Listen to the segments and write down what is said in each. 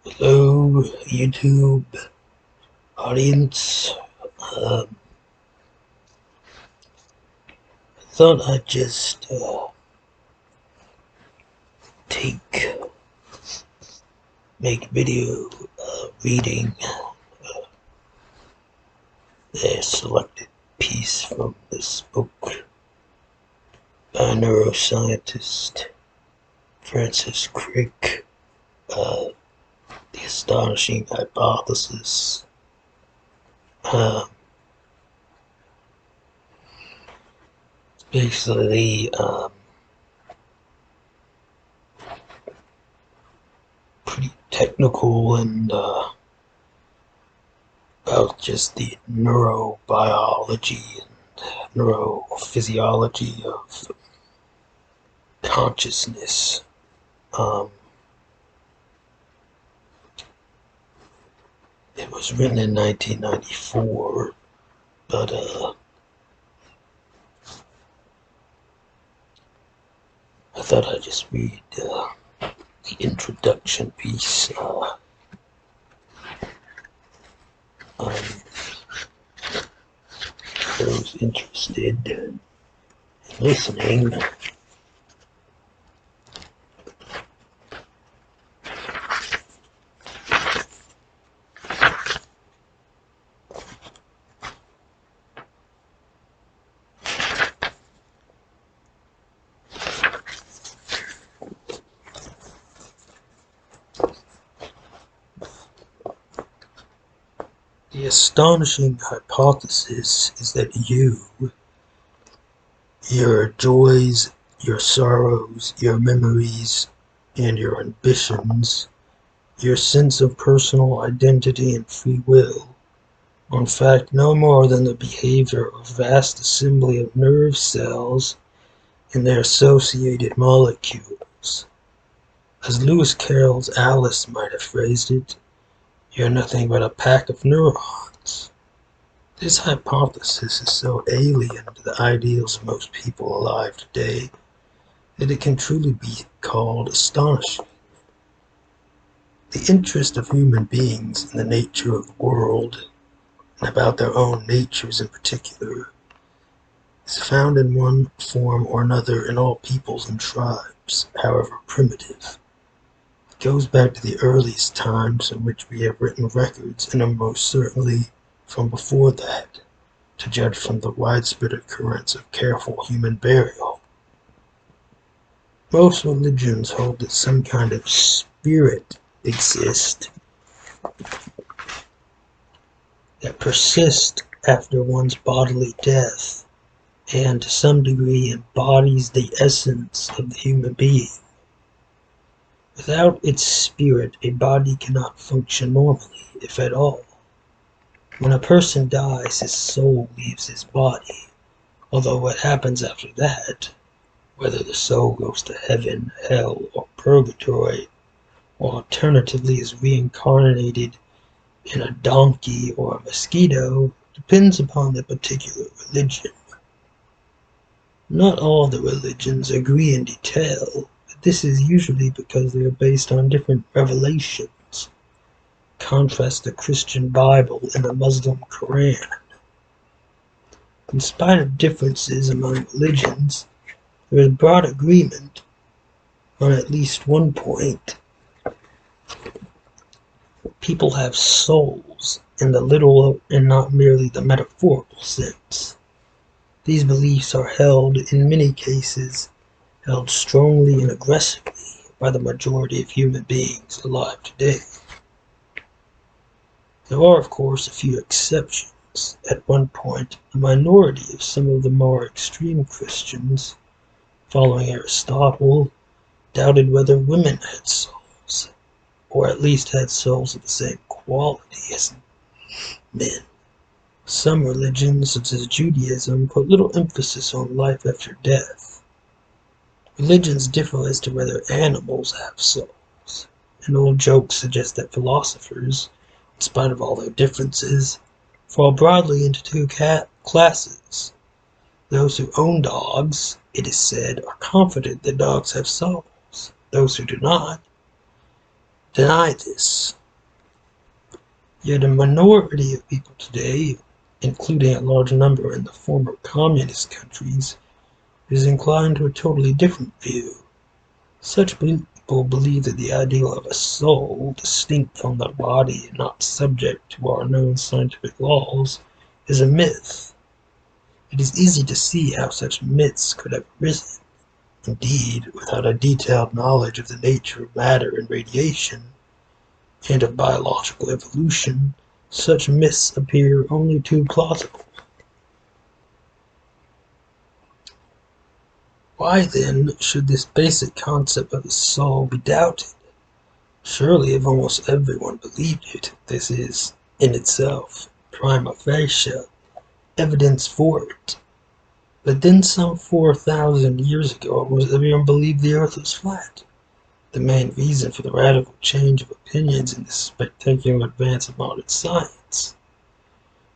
Hello, YouTube audience. I thought I'd just take make video reading a selected piece from this book by neuroscientist Francis Crick, The Astonishing Hypothesis. Basically, pretty technical and about just the neurobiology and neurophysiology of consciousness. It was written in 1994, but I thought I'd just read the introduction piece. For those interested in listening. The astonishing hypothesis is that your joys, your sorrows, your memories, and your ambitions, your sense of personal identity and free will, are in fact no more than the behavior of a vast assembly of nerve cells and their associated molecules. As Lewis Carroll's Alice might have phrased it, you're nothing but a pack of neurons. This hypothesis is so alien to the ideals of most people alive today that it can truly be called astonishing. The interest of human beings in the nature of the world, and about their own natures in particular, is found in one form or another in all peoples and tribes, however primitive. It goes back to the earliest times in which we have written records, and are most certainly from before that, to judge from the widespread occurrence of careful human burial. Most religions hold that some kind of spirit exists that persists after one's bodily death, and to some degree embodies the essence of the human being. Without its spirit, a body cannot function normally, if at all. When a person dies, his soul leaves his body, although what happens after that, whether the soul goes to heaven, hell, or purgatory, or alternatively is reincarnated in a donkey or a mosquito, depends upon the particular religion. Not all the religions agree in detail, but this is usually because they are based on different revelations. Contrast the Christian Bible and the Muslim Quran. In spite of differences among religions, there is broad agreement on at least one point. People have souls in the literal and not merely the metaphorical sense. These beliefs are held, in many cases, held strongly and aggressively by the majority of human beings alive today. There are, of course, a few exceptions. At one point, a minority of some of the more extreme Christians, following Aristotle, doubted whether women had souls, or at least had souls of the same quality as men. Some religions, such as Judaism, put little emphasis on life after death. Religions differ as to whether animals have souls. An old joke suggests that philosophers, in spite of all their differences, fall broadly into two classes. Those who own dogs, it is said, are confident that dogs have souls. Those who do not deny this. Yet a minority of people today, including a large number in the former communist countries, is inclined to a totally different view. Such people believe that the ideal of a soul, distinct from the body and not subject to our known scientific laws, is a myth. It is easy to see how such myths could have arisen. Indeed, without a detailed knowledge of the nature of matter and radiation, and of biological evolution, such myths appear only too plausible. Why then should this basic concept of the soul be doubted? Surely if almost everyone believed it, this is, in itself, prima facie, evidence for it. But then some 4,000 years ago almost everyone believed the earth was flat. The main reason for the radical change of opinions in this spectacular advance of modern science.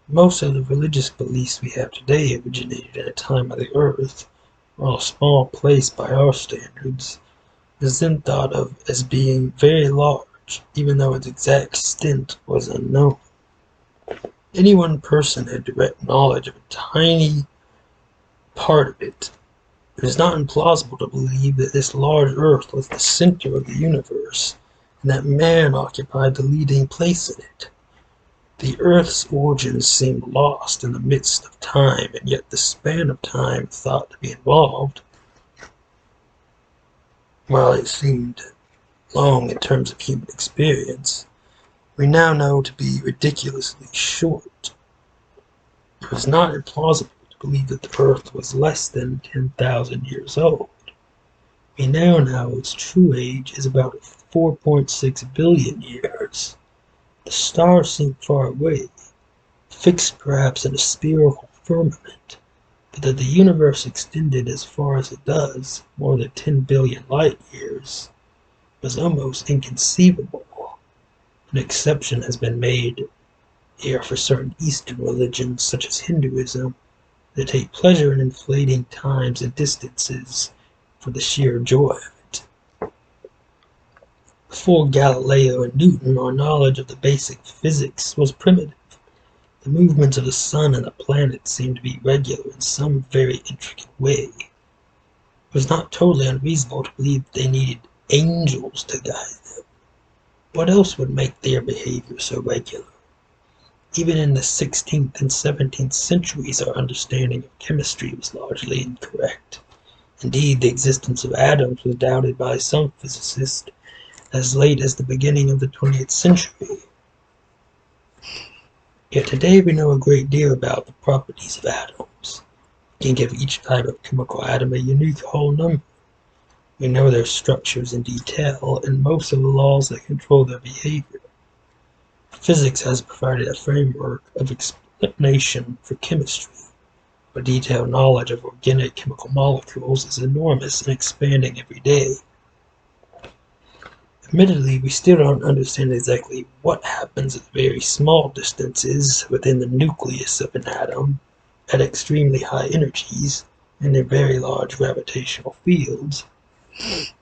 Most of the religious beliefs we have today originated at a time when the earth, while a small place by our standards, is then thought of as being very large, even though its exact extent was unknown. Any one person had direct knowledge of a tiny part of it. It is not implausible to believe that this large earth was the center of the universe, and that man occupied the leading place in it. The earth's origins seemed lost in the midst of time, and yet the span of time thought to be involved, while it seemed long in terms of human experience, we now know to be ridiculously short. It was not implausible to believe that the earth was less than 10,000 years old. We now know its true age is about 4.6 billion years. The stars seem far away, fixed perhaps in a spherical firmament, but that the universe extended as far as it does, more than 10 billion light years, was almost inconceivable. An exception has been made here for certain Eastern religions, such as Hinduism, that take pleasure in inflating times and distances for the sheer joy of it. Before Galileo and Newton, our knowledge of the basic physics was primitive. The movements of the sun and the planets seemed to be regular in some very intricate way. It was not totally unreasonable to believe that they needed angels to guide them. What else would make their behavior so regular? Even in the 16th and 17th centuries, our understanding of chemistry was largely incorrect. Indeed, the existence of atoms was doubted by some physicists as late as the beginning of the 20th century. Yet today we know a great deal about the properties of atoms. We can give each type of chemical atom a unique whole number. We know their structures in detail and most of the laws that control their behavior. Physics has provided a framework of explanation for chemistry. Our detailed knowledge of organic chemical molecules is enormous and expanding every day. Admittedly, we still don't understand exactly what happens at very small distances within the nucleus of an atom, at extremely high energies, and in very large gravitational fields.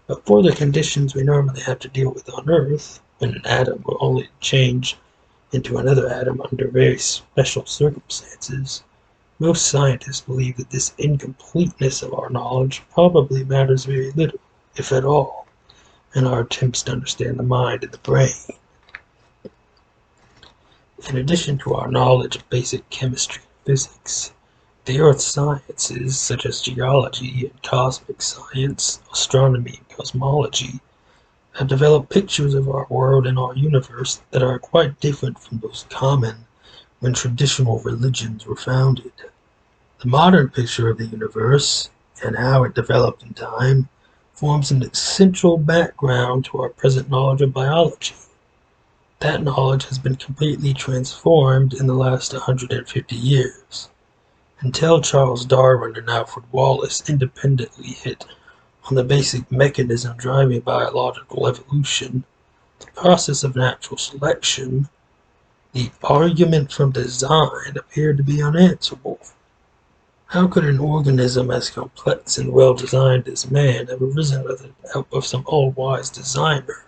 But for the conditions we normally have to deal with on Earth, when an atom will only change into another atom under very special circumstances, most scientists believe that this incompleteness of our knowledge probably matters very little, if at all, in our attempts to understand the mind and the brain. In addition to our knowledge of basic chemistry and physics, the earth sciences such as geology and cosmic science, astronomy and cosmology have developed pictures of our world and our universe that are quite different from those common when traditional religions were founded. The modern picture of the universe, and how it developed in time, forms an essential background to our present knowledge of biology. That knowledge has been completely transformed in the last 150 years, until Charles Darwin and Alfred Wallace independently hit on the basic mechanism driving biological evolution, the process of natural selection. The argument from design appeared to be unanswerable. How could an organism as complex and well-designed as man have arisen with the help of some all-wise designer?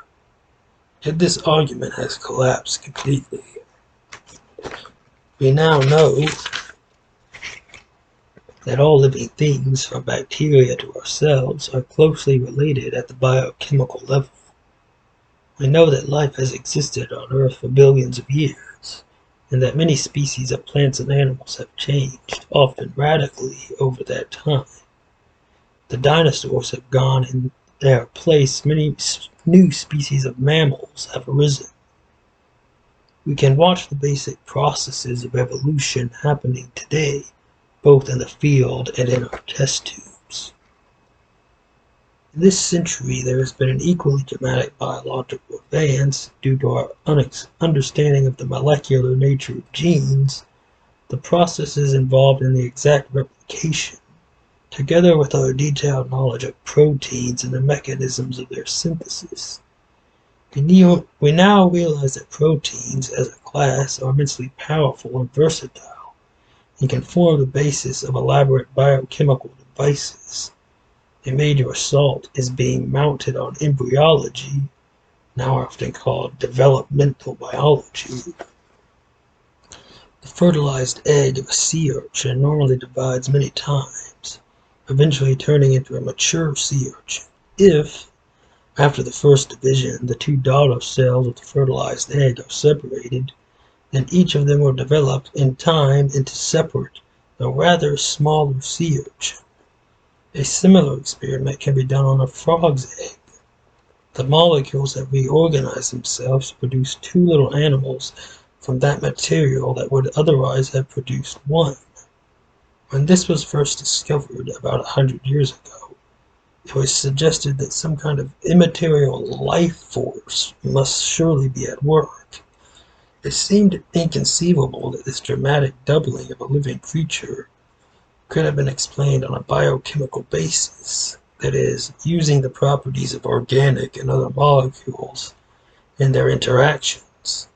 Yet this argument has collapsed completely. We now know that all living things, from bacteria to ourselves, are closely related at the biochemical level. We know that life has existed on Earth for billions of years, and that many species of plants and animals have changed, often radically, over that time. The dinosaurs have gone, and in their place many new species of mammals have arisen. We can watch the basic processes of evolution happening today, both in the field and in our test tubes. In this century, there has been an equally dramatic biological advance due to our understanding of the molecular nature of genes, the processes involved in the exact replication, together with our detailed knowledge of proteins and the mechanisms of their synthesis. We now realize that proteins, as a class, are immensely powerful and versatile, and can form the basis of elaborate biochemical devices. A major assault is being mounted on embryology, now often called developmental biology. The fertilized egg of a sea urchin normally divides many times, eventually turning into a mature sea urchin. If, after the first division, the two daughter cells of the fertilized egg are separated, then each of them will develop in time into separate, though rather smaller sea urchin. A similar experiment can be done on a frog's egg. The molecules have reorganized themselves to produce two little animals from that material that would otherwise have produced one. When this was first discovered about 100 years ago, it was suggested that some kind of immaterial life force must surely be at work. It seemed inconceivable that this dramatic doubling of a living creature could have been explained on a biochemical basis, that is, using the properties of organic and other molecules and their interactions.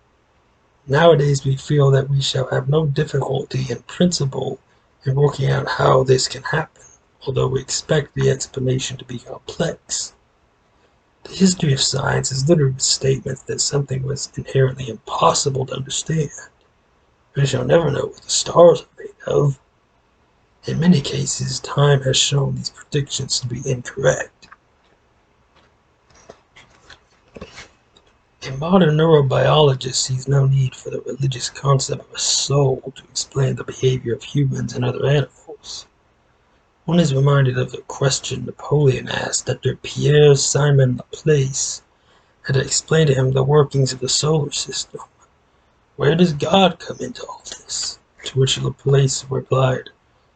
Nowadays we feel that we shall have no difficulty in principle in working out how this can happen, although we expect the explanation to be complex. The history of science is littered with statements that something was inherently impossible to understand. We shall never know what the stars are made of. In many cases, time has shown these predictions to be incorrect. A modern neurobiologist sees no need for the religious concept of a soul to explain the behavior of humans and other animals. One is reminded of the question Napoleon asked after Pierre-Simon Laplace had explained to him the workings of the solar system. Where does God come into all this? To which Laplace replied,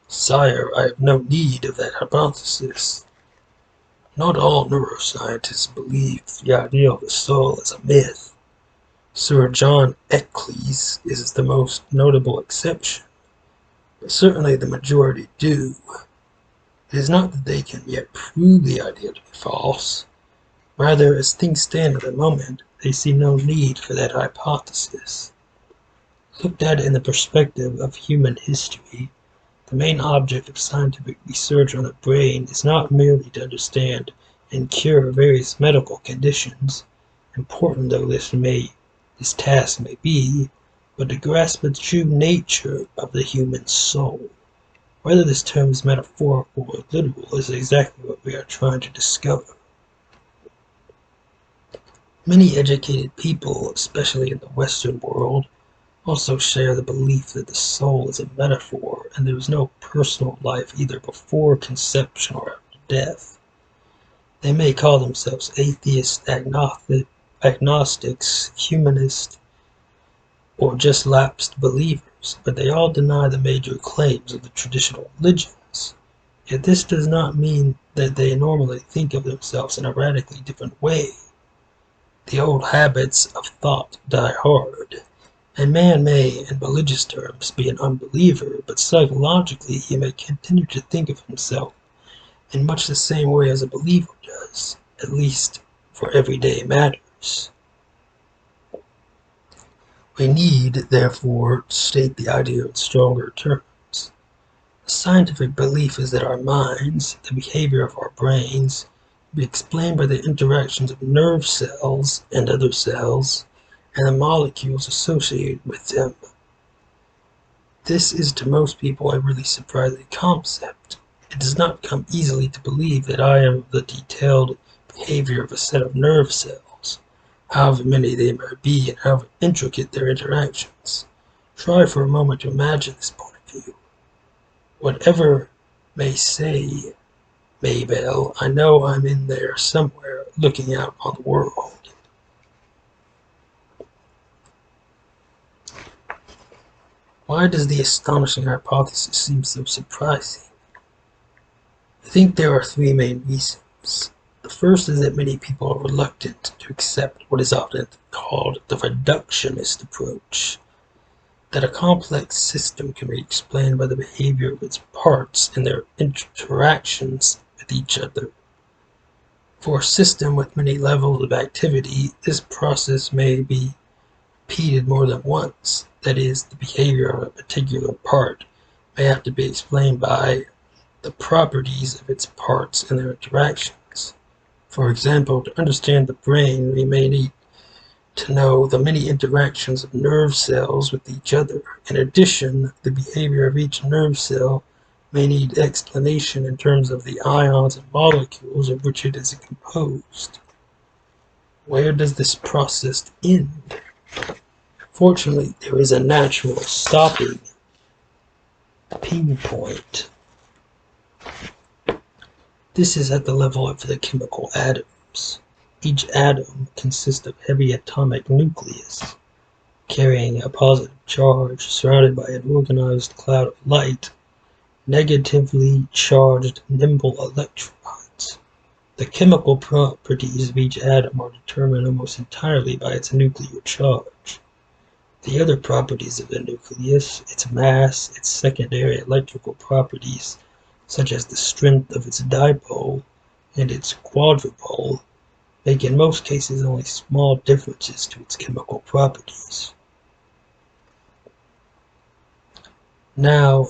"Sire, I have no need of that hypothesis." Not all neuroscientists believe the idea of the soul is a myth. Sir John Eccles is the most notable exception, but certainly the majority do. It is not that they can yet prove the idea to be false. Rather, as things stand at the moment, they see no need for that hypothesis. Looked at in the perspective of human history, the main object of scientific research on the brain is not merely to understand and cure various medical conditions, important though this task may be, but to grasp the true nature of the human soul. Whether this term is metaphorical or literal is exactly what we are trying to discover. Many educated people, especially in the Western world, also share the belief that the soul is a metaphor and there is no personal life either before conception or after death. They may call themselves atheists, agnostics, humanists, or just lapsed believers, but they all deny the major claims of the traditional religions. Yet this does not mean that they normally think of themselves in a radically different way. The old habits of thought die hard. A man may, in religious terms, be an unbeliever, but psychologically he may continue to think of himself in much the same way as a believer does, at least for everyday matters. We need, therefore, to state the idea in stronger terms. The scientific belief is that our minds, the behavior of our brains, be explained by the interactions of nerve cells and other cells, and the molecules associated with them. This is to most people a really surprising concept. It does not come easily to believe that I am the detailed behavior of a set of nerve cells, however many they may be and however intricate their interactions. Try for a moment to imagine this point of view. Whatever may say Maybell, I know I'm in there somewhere looking out on the world. Why does the astonishing hypothesis seem so surprising? I think there are three main reasons. The first is that many people are reluctant to accept what is often called the reductionist approach, that a complex system can be explained by the behavior of its parts and their interactions with each other. For a system with many levels of activity, this process may be repeated more than once. That is, the behavior of a particular part may have to be explained by the properties of its parts and their interactions. For example, to understand the brain, we may need to know the many interactions of nerve cells with each other. In addition, the behavior of each nerve cell may need explanation in terms of the ions and molecules of which it is composed. Where does this process end? Fortunately, there is a natural stopping pinpoint. This is at the level of the chemical atoms. Each atom consists of a heavy atomic nucleus, carrying a positive charge surrounded by an organized cloud of light, negatively charged nimble electrons. The chemical properties of each atom are determined almost entirely by its nuclear charge. The other properties of the nucleus, its mass, its secondary electrical properties, such as the strength of its dipole and its quadrupole, make in most cases only small differences to its chemical properties. Now,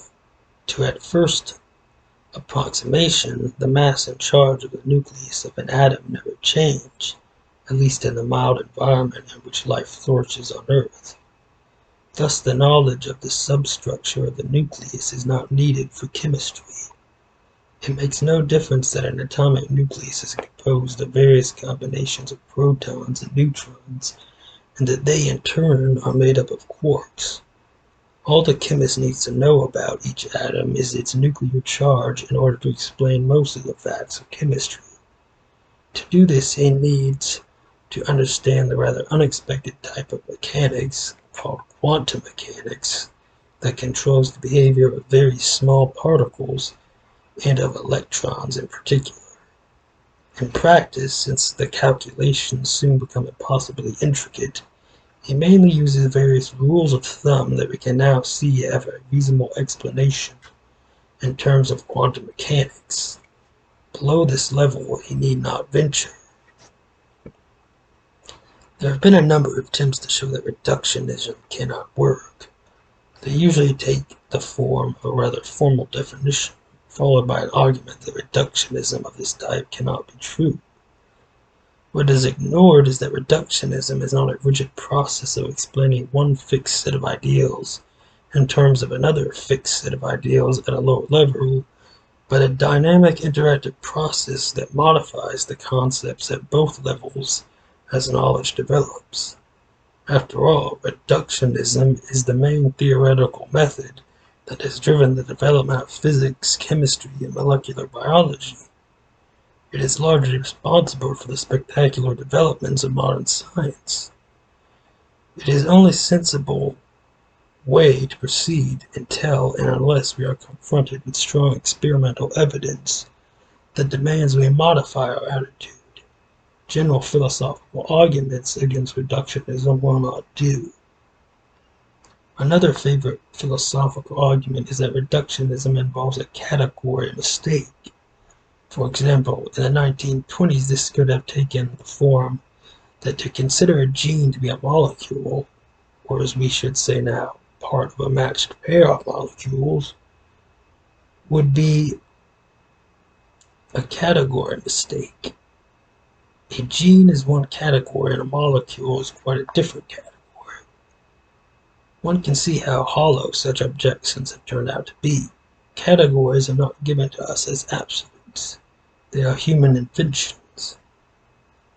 to at first approximation, the mass and charge of the nucleus of an atom never change, at least in the mild environment in which life flourishes on Earth. Thus, the knowledge of the substructure of the nucleus is not needed for chemistry. It makes no difference that an atomic nucleus is composed of various combinations of protons and neutrons, and that they in turn are made up of quarks. All the chemist needs to know about each atom is its nuclear charge in order to explain most of the facts of chemistry. To do this, he needs to understand the rather unexpected type of mechanics called quantum mechanics that controls the behavior of very small particles and of electrons in particular. In practice, since the calculations soon become impossibly intricate, he mainly uses various rules of thumb that we can now see have a reasonable explanation in terms of quantum mechanics. Below this level, he need not venture. There have been a number of attempts to show that reductionism cannot work. They usually take the form of a rather formal definition, followed by an argument that reductionism of this type cannot be true. What is ignored is that reductionism is not a rigid process of explaining one fixed set of ideals in terms of another fixed set of ideals at a lower level, but a dynamic interactive process that modifies the concepts at both levels as knowledge develops. After all, reductionism is the main theoretical method that has driven the development of physics, chemistry, and molecular biology. It is largely responsible for the spectacular developments of modern science. It is only sensible way to proceed until and unless we are confronted with strong experimental evidence that demands we modify our attitude. General philosophical arguments against reductionism will not do. Another favorite philosophical argument is that reductionism involves a category mistake. For example, in the 1920s, this could have taken the form that to consider a gene to be a molecule, or as we should say now, part of a matched pair of molecules, would be a category mistake. A gene is one category and a molecule is quite a different category. One can see how hollow such objections have turned out to be. Categories are not given to us as absolutes. They are human inventions.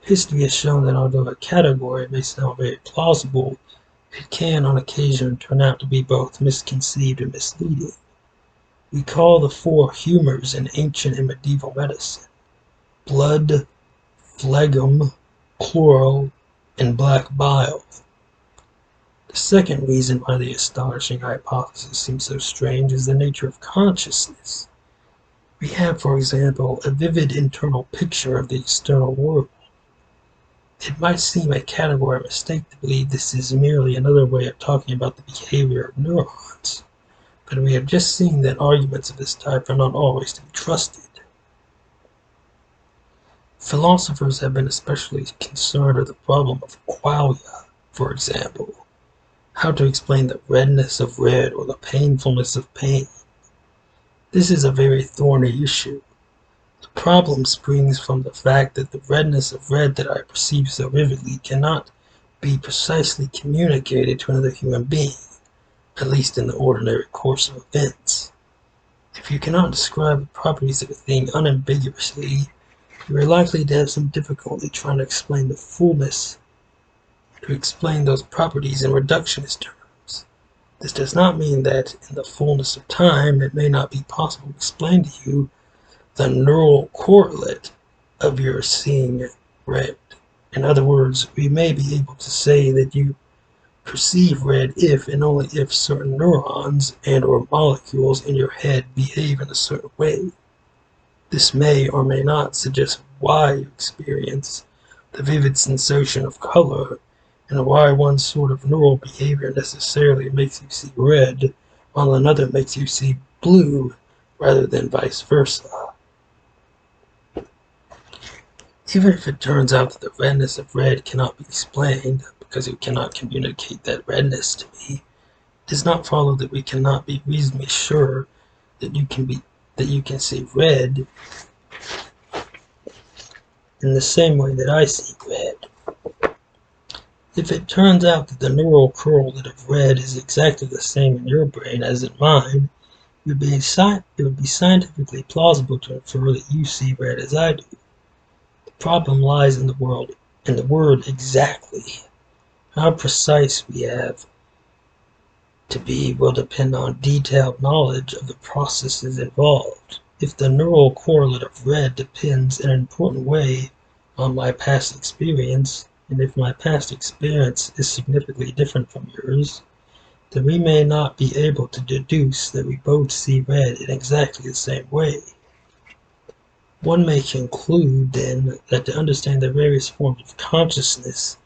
History has shown that although a category may sound very plausible, it can on occasion turn out to be both misconceived and misleading. We call the four humors in ancient and medieval medicine: blood, phlegm, chloral, and black bile. The second reason why the astonishing hypothesis seems so strange is the nature of consciousness. We have, for example, a vivid internal picture of the external world. It might seem a category mistake to believe this is merely another way of talking about the behavior of neurons, but we have just seen that arguments of this type are not always to be trusted. Philosophers have been especially concerned with the problem of qualia, for example, how to explain the redness of red or the painfulness of pain. This is a very thorny issue. The problem springs from the fact that the redness of red that I perceive so vividly cannot be precisely communicated to another human being, at least in the ordinary course of events. If you cannot describe the properties of a thing unambiguously, you are likely to have some difficulty trying to explain those properties in reductionist terms. This does not mean that, in the fullness of time, it may not be possible to explain to you the neural correlate of your seeing red. In other words, we may be able to say that you perceive red if and only if certain neurons and or molecules in your head behave in a certain way. This may or may not suggest why you experience the vivid sensation of color and why one sort of neural behavior necessarily makes you see red while another makes you see blue rather than vice versa. Even if it turns out that the redness of red cannot be explained because you cannot communicate that redness to me, it does not follow that we cannot be reasonably sure that you can see red in the same way that I see red. If it turns out that the neural correlate of red is exactly the same in your brain as in mine, it would be scientifically plausible to infer that you see red as I do. The problem lies in the word exactly. How precise we have to be will depend on detailed knowledge of the processes involved. If the neural correlate of red depends in an important way on my past experience, and if my past experience is significantly different from yours, then we may not be able to deduce that we both see red in exactly the same way. One may conclude, then, that to understand the various forms of consciousness,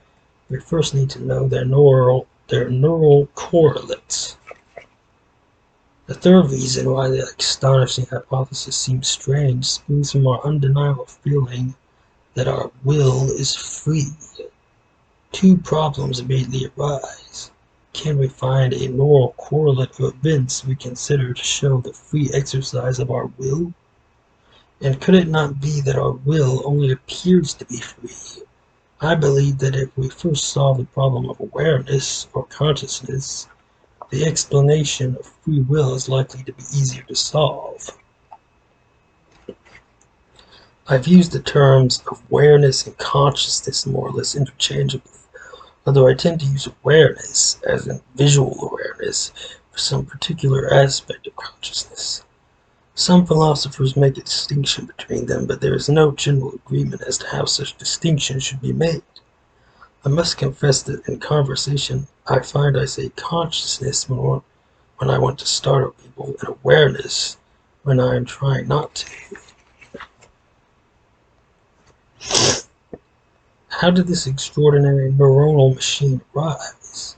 we first need to know their neural correlates. The third reason why the astonishing hypothesis seems strange springs from our undeniable feeling that our will is free. Two problems immediately arise. Can we find a neural correlate of events we consider to show the free exercise of our will? And could it not be that our will only appears to be free? I believe that if we first solve the problem of awareness or consciousness, the explanation of free will is likely to be easier to solve. I've used the terms awareness and consciousness more or less interchangeably, although I tend to use awareness, as in visual awareness, for some particular aspect of consciousness. Some philosophers make a distinction between them, but there is no general agreement as to how such distinction should be made. I must confess that in conversation I find I say consciousness when I want to startle people, and awareness when I am trying not to. How did this extraordinary neuronal machine arise?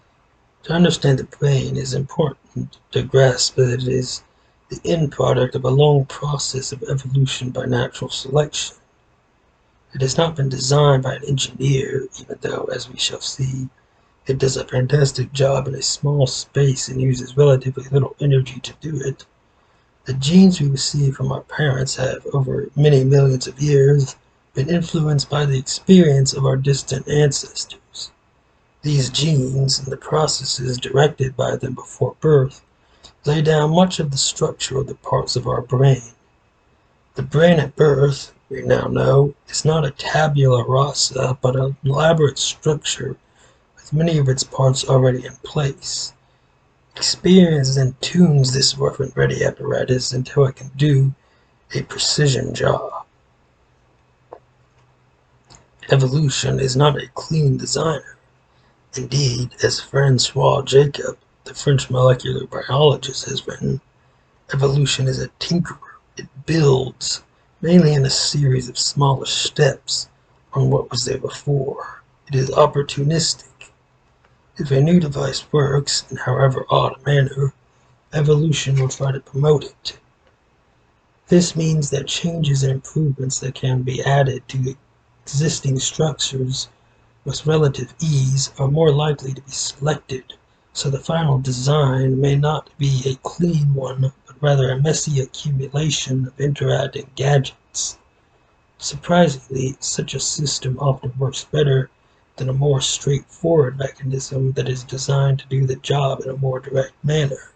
To understand the brain, it is important to grasp that it is the end product of a long process of evolution by natural selection. It has not been designed by an engineer, even though, as we shall see, it does a fantastic job in a small space and uses relatively little energy to do it. The genes we receive from our parents have, over many millions of years, been influenced by the experience of our distant ancestors. These genes and the processes directed by them before birth lay down much of the structure of the parts of our brain. The brain at birth, we now know, is not a tabula rasa, but an elaborate structure with many of its parts already in place. Experience then tunes this rough and ready apparatus until it can do a precision job. Evolution is not a clean designer. Indeed, as Francois Jacob, the French molecular biologist, has written, evolution is a tinkerer. It builds, mainly in a series of smaller steps, on what was there before. It is opportunistic. If a new device works, in however odd a manner, evolution will try to promote it. This means that changes and improvements that can be added to existing structures with relative ease are more likely to be selected, so the final design may not be a clean one, but rather a messy accumulation of interacting gadgets. Surprisingly, such a system often works better than a more straightforward mechanism that is designed to do the job in a more direct manner.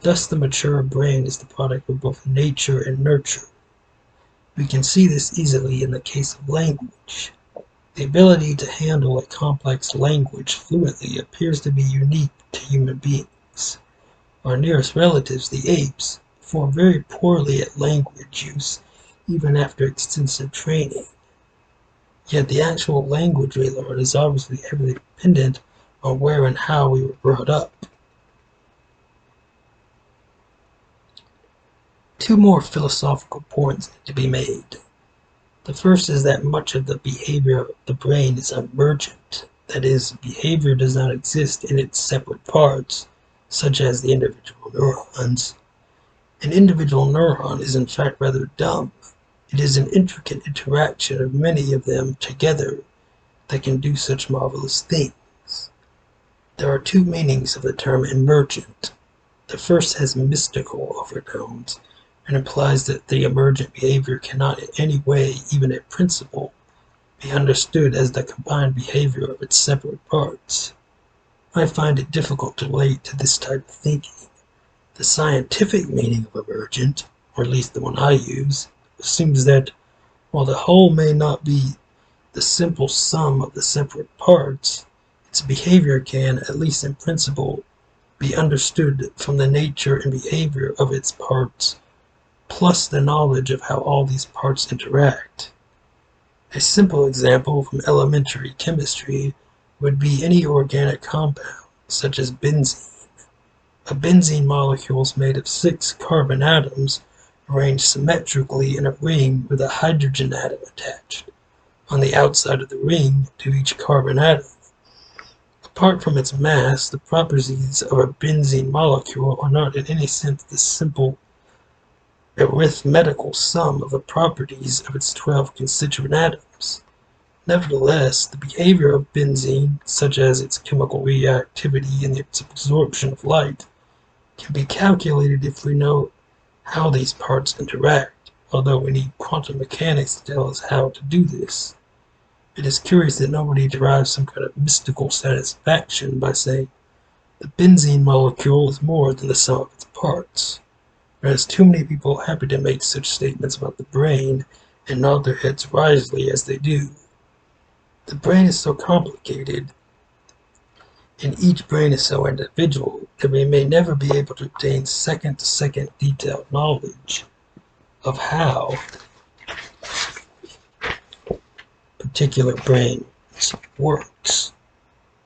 Thus, the mature brain is the product of both nature and nurture. We can see this easily in the case of language. The ability to handle a complex language fluently appears to be unique to human beings. Our nearest relatives, the apes, perform very poorly at language use even after extensive training. Yet the actual language we learn is obviously heavily dependent on where and how we were brought up. Two more philosophical points need to be made. The first is that much of the behavior of the brain is emergent. That is, behavior does not exist in its separate parts, such as the individual neurons. An individual neuron is in fact rather dumb. It is an intricate interaction of many of them together that can do such marvelous things. There are two meanings of the term emergent. The first has mystical overtones and implies that the emergent behavior cannot in any way, even in principle, be understood as the combined behavior of its separate parts. I find it difficult to relate to this type of thinking. The scientific meaning of emergent, or at least the one I use, assumes that while the whole may not be the simple sum of the separate parts, its behavior can, at least in principle, be understood from the nature and behavior of its parts, plus the knowledge of how all these parts interact. A simple example from elementary chemistry would be any organic compound, such as benzene. A benzene molecule is made of 6 carbon atoms arranged symmetrically in a ring with a hydrogen atom attached on the outside of the ring to each carbon atom. Apart from its mass, the properties of a benzene molecule are not in any sense the simple arithmetical sum of the properties of its 12 constituent atoms. Nevertheless, the behavior of benzene, such as its chemical reactivity and its absorption of light, can be calculated if we know how these parts interact, although we need quantum mechanics to tell us how to do this. It is curious that nobody derives some kind of mystical satisfaction by saying the benzene molecule is more than the sum of its parts, whereas too many people are happy to make such statements about the brain and nod their heads wisely as they do. The brain is so complicated, and each brain is so individual, that we may never be able to obtain second-to-second detailed knowledge of how particular brain works.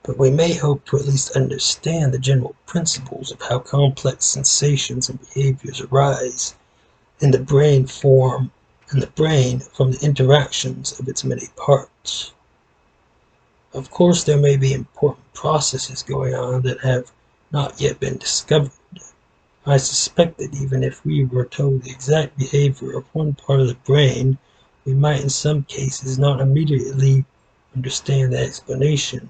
But we may hope to at least understand the general principles of how complex sensations and behaviors arise in the brain from the interactions of its many parts. Of course, there may be important processes going on that have not yet been discovered. I suspect that even if we were told the exact behavior of one part of the brain, we might in some cases not immediately understand the explanation,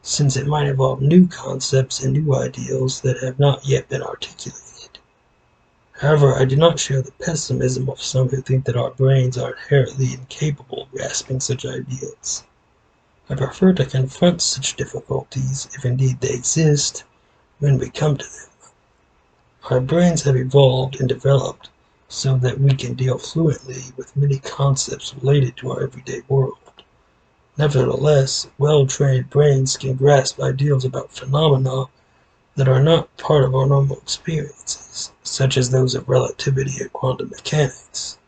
since it might involve new concepts and new ideals that have not yet been articulated. However, I do not share the pessimism of some who think that our brains are inherently incapable of grasping such ideas. I prefer to confront such difficulties, if indeed they exist, when we come to them. Our brains have evolved and developed so that we can deal fluently with many concepts related to our everyday world. Nevertheless, well-trained brains can grasp ideas about phenomena that are not part of our normal experiences, such as those of relativity and quantum mechanics.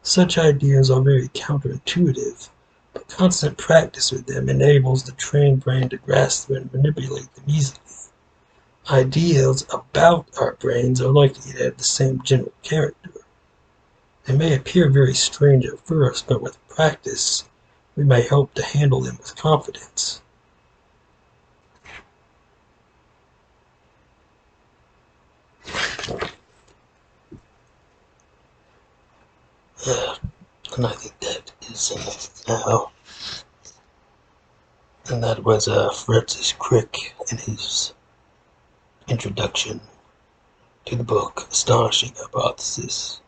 Such ideas are very counterintuitive, but constant practice with them enables the trained brain to grasp them and manipulate them easily. Ideas about our brains are likely to have the same general character. They may appear very strange at first, but with practice, we may hope to handle them with confidence. And I think that is enough now. And that was Francis Crick in his introduction to the book Astonishing Hypothesis.